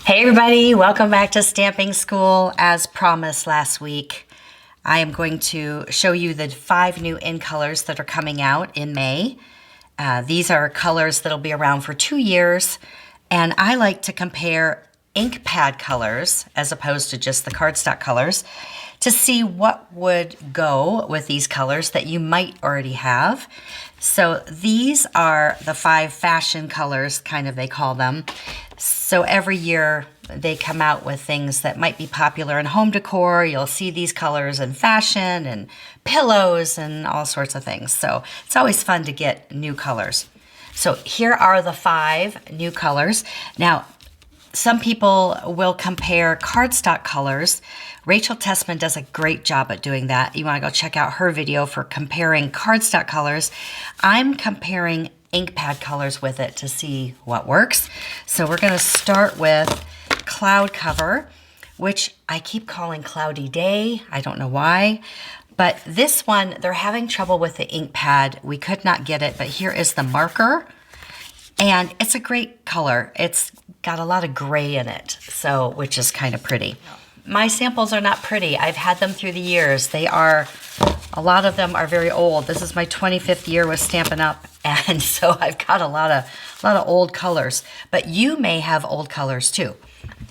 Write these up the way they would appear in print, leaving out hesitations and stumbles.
Hey everybody, welcome back to Stamping School. As promised last week, I am going to show you the 5 new in colors that are coming out in May. These are colors that'll be around for 2 years, and I like to compare ink pad colors as opposed to just the cardstock colors to see what would go with these colors that you might already have. So these are the 5 fashion colors, kind of they call them. So every year they come out with things that might be popular in home decor. You'll see these colors in fashion and pillows and all sorts of things. So it's always fun to get new colors. So here are the 5 new colors. Now, some people will compare cardstock colors. Rachel Tessman does a great job at doing that. You want to go check out her video for comparing cardstock colors. I'm comparing ink pad colors with it to see what works. So we're going to start with Cloud Cover, which I keep calling Cloudy Day. I don't know why. But this one, they're having trouble with the ink pad. We could not get it, but here is the marker. And it's a great color. It's got a lot of gray in it, so which is kind of pretty. My samples are not pretty. I've had them through the years. A lot of them are very old. This is my 25th year with Stampin' Up, and so I've got a lot of old colors. But you may have old colors too.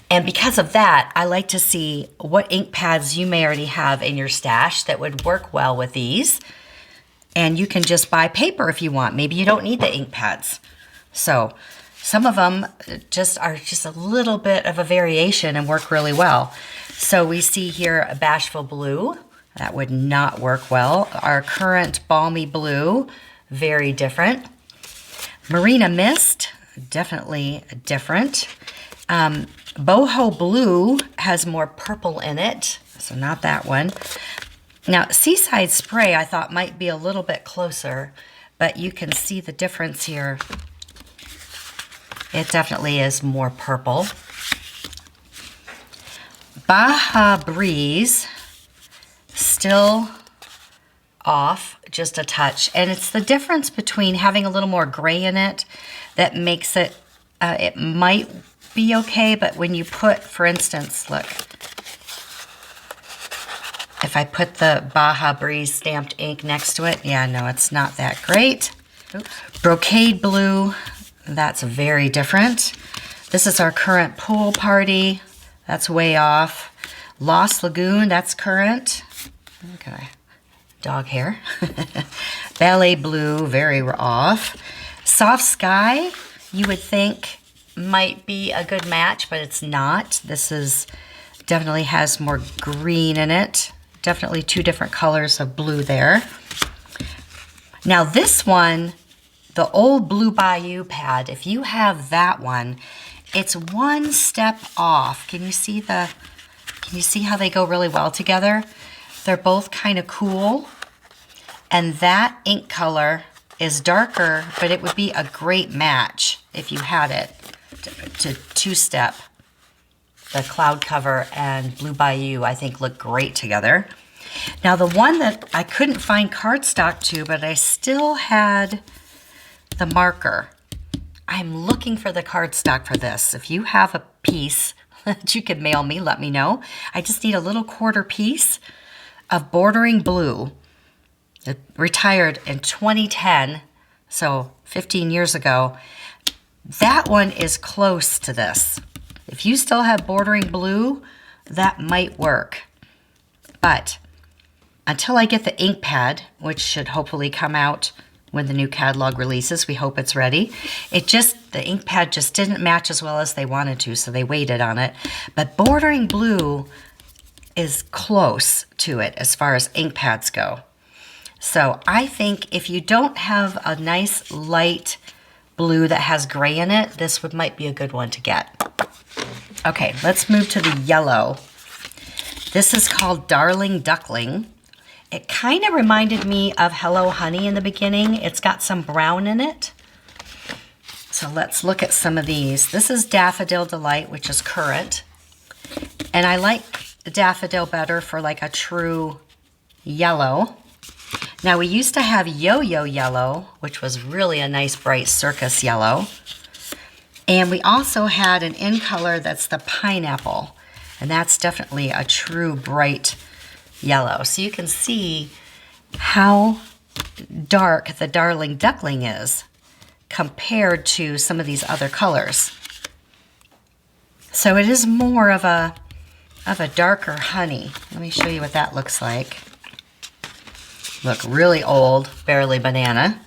And because of that, I like to see what ink pads you may already have in your stash that would work well with these. And you can just buy paper if you want. Maybe you don't need the ink pads. So some of them are just a little bit of a variation and work really well. So we see here a Bashful Blue. That would not work well. Our current Balmy Blue, very different. Marina Mist, definitely different. Boho Blue has more purple in it, so not that one. Now, Seaside Spray I thought might be a little bit closer, but you can see the difference here. It definitely is more purple. Baja Breeze, still off just a touch. And it's the difference between having a little more gray in it that makes it, it might be okay, but when you put, for instance, look, if I put the Baja Breeze stamped ink next to it, yeah, no, it's not that great. Oops. Brocade Blue, that's very different. This is our current Pool Party. That's way off. Lost Lagoon, that's current. Okay, dog hair. Ballet Blue, very off. Soft Sky, you would think might be a good match, but it's not. This is definitely has more green in it. Definitely 2 different colors of blue there. Now this one, the old Blue Bayou pad, if you have that one, it's 1 step off. Can you see how they go really well together? They're both kind of cool. And that ink color is darker, but it would be a great match if you had it to 2-step. The Cloud Cover and Blue Bayou, I think, look great together. Now the one that I couldn't find cardstock to, but I still had the marker. I'm looking for the cardstock for this. If you have a piece that you could mail me, let me know. I just need a little quarter piece of Bordering Blue. It retired in 2010, so 15 years ago. That one is close to this. If you still have Bordering Blue, that might work. But until I get the ink pad, which should hopefully come out when the new catalog releases, we hope it's ready. The ink pad just didn't match as well as they wanted to, so they waited on it. But Bordering Blue is close to it as far as ink pads go. So I think if you don't have a nice light blue that has gray in it, this might be a good one to get. Okay, let's move to the yellow. This is called Darling Duckling. It kind of reminded me of Hello Honey in the beginning. It's got some brown in it. So let's look at some of these. This is Daffodil Delight, which is current. And I like Daffodil better for like a true yellow. Now we used to have Yo-Yo Yellow, which was really a nice bright circus yellow. And we also had an in color that's the pineapple. And that's definitely a true bright yellow. So you can see how dark the Darling Duckling is compared to some of these other colors. So it is more of a darker honey. Let me show you what that looks like. Look, really old, barely banana.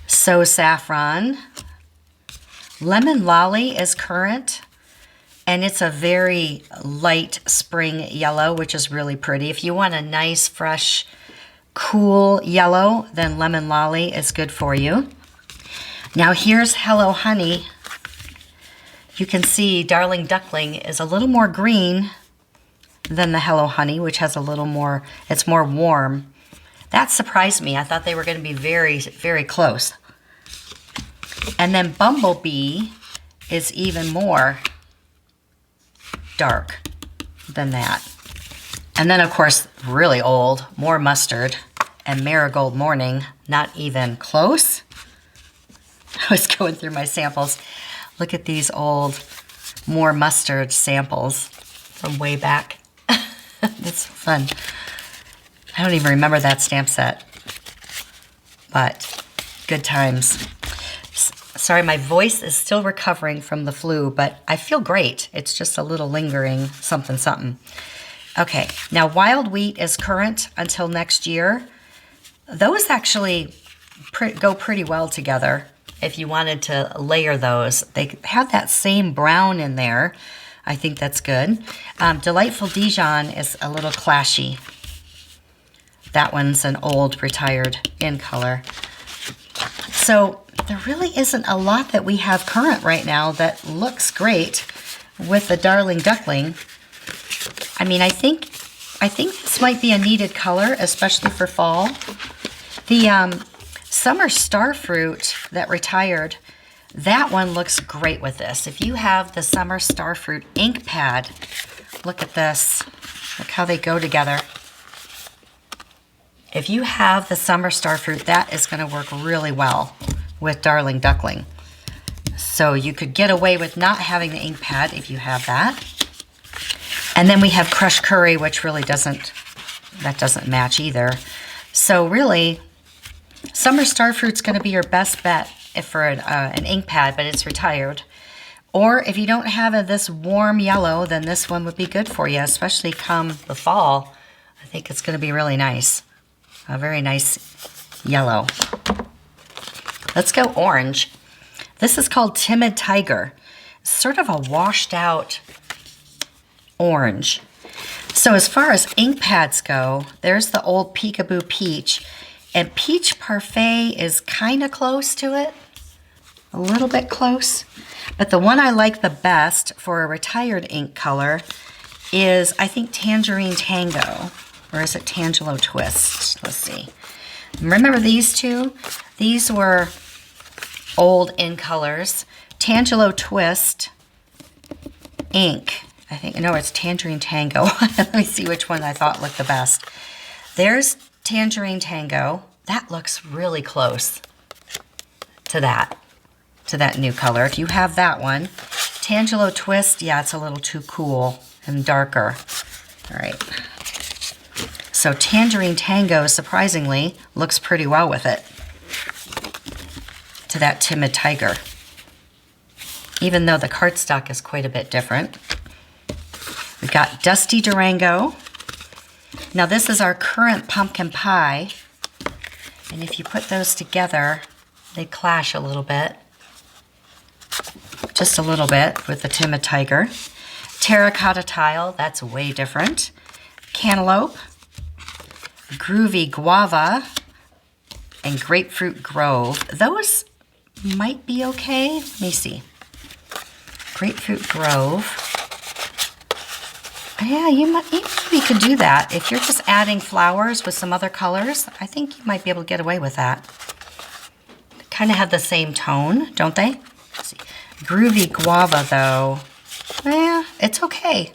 So Saffron. Lemon Lolly is current, and it's a very light spring yellow, which is really pretty. If you want a nice, fresh, cool yellow, then Lemon Lolly is good for you. Now here's Hello Honey. You can see Darling Duckling is a little more green than the Hello Honey, which has a little more, it's more warm. That surprised me. I thought they were going to be very, very close. And then Bumblebee is even more dark than that. And then, of course, really old, more mustard, and Marigold Morning, not even close. I was going through my samples. Look at these old, more mustard samples from way back. That's fun. I don't even remember that stamp set, but good times. Sorry, my voice is still recovering from the flu, but I feel great. It's just a little lingering something, something. Okay, now Wild Wheat is current until next year. Those actually go pretty well together if you wanted to layer those. They have that same brown in there. I think that's good. Delightful Dijon is a little clashy. That one's an old, retired in color. So there really isn't a lot that we have current right now that looks great with the Darling Duckling. I mean, I think this might be a needed color, especially for fall. The Summer Starfruit that retired, that one looks great with this. If you have the Summer Starfruit ink pad, look at this. Look how they go together. If you have the Summer Starfruit, that is going to work really well with Darling Duckling. So you could get away with not having the ink pad if you have that. And then we have Crushed Curry, which really doesn't match either. So really, Summer Starfruit's going to be your best bet for an ink pad, but it's retired. Or if you don't have this warm yellow, then this one would be good for you, especially come the fall. I think it's going to be really nice. A very nice yellow. Let's go orange. This is called Timid Tiger. Sort of a washed out orange. So as far as ink pads go, there's the old Peekaboo Peach. And Peach Parfait is kind of close to it. A little bit close. But the one I like the best for a retired ink color is, I think, Tangerine Tango. Or is it Tangelo Twist? Let's see. Remember these two? These were old in colors. Tangelo Twist ink. I think, no, it's Tangerine Tango. Let me see which one I thought looked the best. There's Tangerine Tango. That looks really close to that new color. If you have that one. Tangelo Twist, yeah, it's a little too cool and darker. All right. So Tangerine Tango, surprisingly, looks pretty well with it. To that Timid Tiger. Even though the cardstock is quite a bit different. We've got Dusty Durango. Now this is our current pumpkin pie. And if you put those together, they clash a little bit. Just a little bit with the Timid Tiger. Terracotta Tile, that's way different. Cantaloupe. Groovy Guava. And Grapefruit Grove. Those might be okay. Let me see. Grapefruit Grove. Yeah, you maybe could do that. If you're just adding flowers with some other colors, I think you might be able to get away with that. Kind of have the same tone, don't they? Let's see. Groovy Guava, though, yeah, it's okay.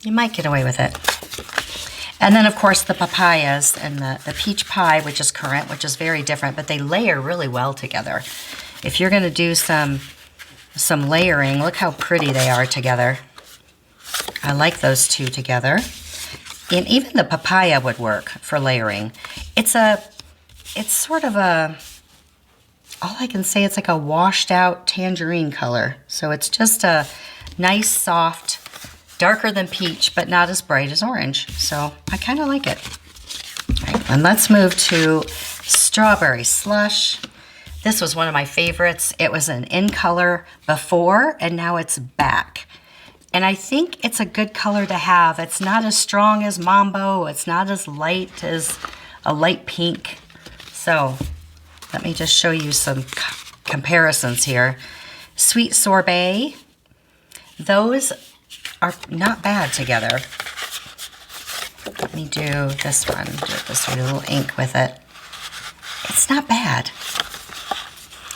You might get away with it. And then, of course, the papayas and the peach pie, which is currant, which is very different, but they layer really well together. If you're going to do some some layering. Look how pretty they are together. I like those two together. And even the papaya would work for layering. It's sort of a, all I can say, it's like a washed out tangerine color. So it's just a nice, soft, darker than peach, but not as bright as orange. So I kind of like it. All right, and let's move to strawberry slush. This was one of my favorites. It was an in color before, and now it's back. And I think it's a good color to have. It's not as strong as Mambo. It's not as light as a light pink. So let me just show you some comparisons here. Sweet sorbet. Those are not bad together. Let me do this one. Do this with a little ink with it. It's not bad.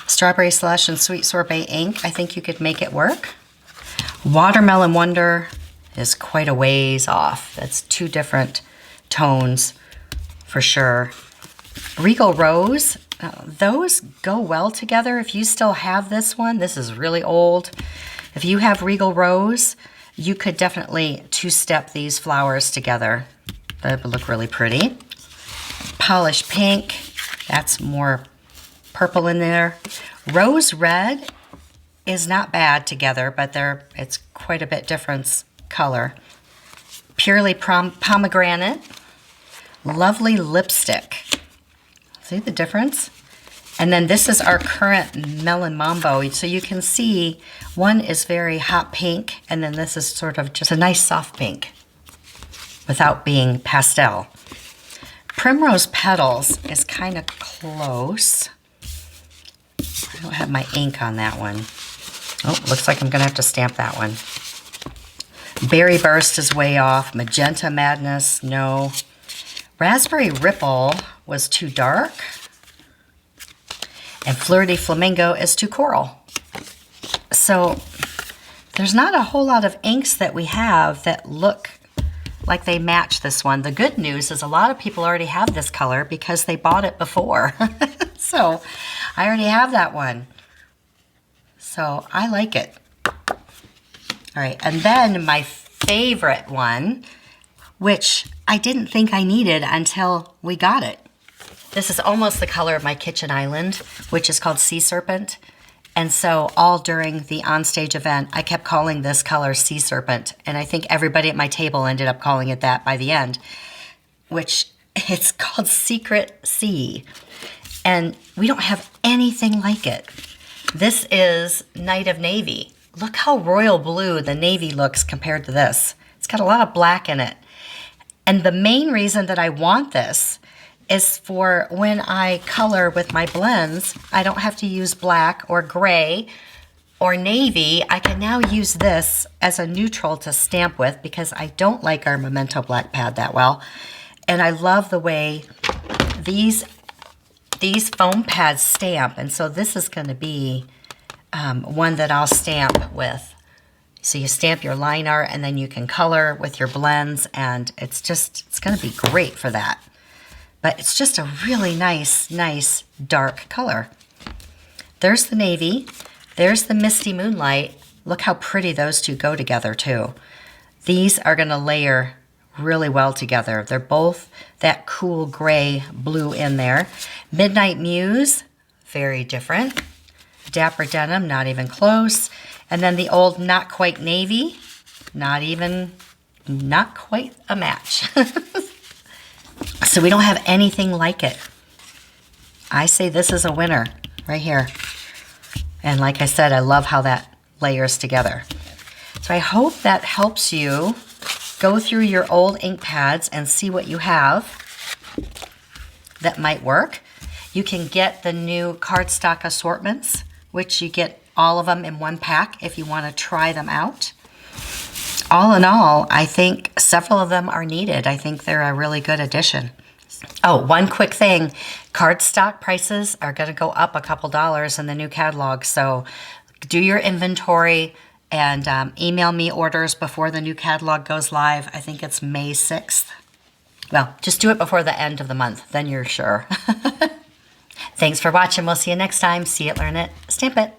Strawberry slush and sweet sorbet ink. I think you could make it work. Watermelon Wonder is quite a ways off. That's two different tones for sure. Regal Rose, those go well together. If you still have this one, this is really old. If you have Regal Rose, you could definitely two-step these flowers together. That would look really pretty. Polish Pink, that's more purple in there. Rose Red is not bad together, but it's quite a bit different color. Purely Pomegranate. Lovely Lipstick. See the difference? And then this is our current Melon Mambo. So you can see one is very hot pink, and then this is sort of just a nice soft pink without being pastel. Primrose Petals is kind of close. I don't have my ink on that one. Oh, looks like I'm going to have to stamp that one. Berry Burst is way off. Magenta Madness, no. Raspberry Ripple was too dark. And Fleur de Flamingo is too coral. So there's not a whole lot of inks that we have that look like they match this one. The good news is a lot of people already have this color because they bought it before. So I already have that one. So I like it. All right, and then my favorite one, which I didn't think I needed until we got it. This is almost the color of my kitchen island, which is called Sea Serpent. And so all during the onstage event, I kept calling this color Sea Serpent. And I think everybody at my table ended up calling it that by the end, which it's called Secret Sea. And we don't have anything like it. This is Night of Navy. Look how royal blue the navy looks compared to this. It's got a lot of black in it. And the main reason that I want this is for when I color with my blends, I don't have to use black or gray or navy. I can now use this as a neutral to stamp with because I don't like our Memento black pad that well. And I love the way these foam pads stamp. And so this is going to be one that I'll stamp with. So you stamp your line art and then you can color with your blends, and it's going to be great for that. But it's just a really nice dark color. There's the navy. There's the Misty Moonlight. Look how pretty those two go together too. These are going to layer really well together. They're both that cool gray blue in there. Midnight Muse, very different. Dapper Denim, not even close. And then the old Not Quite Navy, not quite a match. So we don't have anything like it. I say this is a winner right here. And like I said, I love how that layers together. So I hope that helps you go through your old ink pads and see what you have that might work. You can get the new cardstock assortments, which you get all of them in one pack if you want to try them out. All in all, I think several of them are needed. I think they're a really good addition. Oh, one quick thing. Cardstock prices are going to go up a couple dollars in the new catalog. So do your inventory and email me orders before the new catalog goes live. I think it's May 6th. Well, just do it before the end of the month. Then you're sure. Thanks for watching. We'll see you next time. See it, learn it, stamp it.